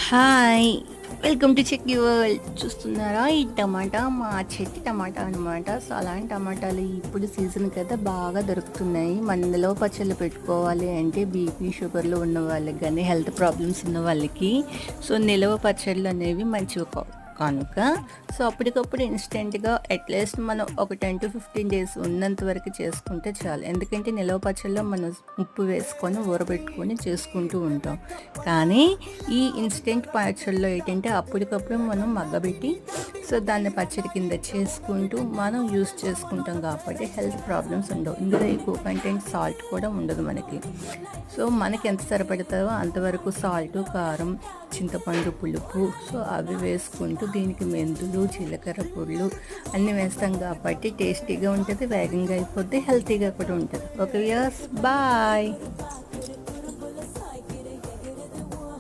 Hi! Welcome to chikki world. చూస్తున్నారా ఈ టమాటా మా చెట్టు టమాటా అనమాట. సో అలాంటి టమాటాలు ఇప్పుడు సీజన్ కదా బాగా దొరుకుతున్నాయి. మన నిలవ పచ్చళ్ళు పెట్టుకోవాలి అంటే బీపీ, షుగర్లు ఉన్న వాళ్ళకి కానీ హెల్త్ ప్రాబ్లమ్స్ ఉన్న వాళ్ళకి సో నిలవ పచ్చళ్ళు అనేవి మంచివి కనుక సో అప్పటికప్పుడు ఇన్స్టెంట్గా అట్లీస్ట్ మనం ఒక 10 to 15 డేస్ ఉన్నంత వరకు చేసుకుంటే చాలు. ఎందుకంటే నిలవ పచ్చళ్ళలో మనం ఉప్పు వేసుకొని ఊరబెట్టుకొని చేసుకుంటూ ఉంటాం. కానీ ఈ ఇన్స్టెంట్ పచ్చళ్ళలో ఏంటంటే అప్పటికప్పుడు మనం మగ్గబెట్టి సో దాన్ని పచ్చడి కింద చేసుకుంటూ మనం యూస్ చేసుకుంటాం కాబట్టి హెల్త్ ప్రాబ్లమ్స్ ఉండవు. ఇందులో ఎక్కువ కంటెంట్ సాల్ట్ కూడా ఉండదు మనకి. సో మనకి ఎంత సరిపడతావో అంతవరకు సాల్ట్, కారం, చింతపండు పులుపు సో అవి వేసుకుంటూ దీనికి మెంతులు, జీలకర్ర పొడులు అన్నీ వేస్తాం కాబట్టి టేస్టీగా ఉంటుంది, వేగంగా అయిపోద్ది, హెల్తీగా కూడా ఉంటుంది. Okay viewers, bye.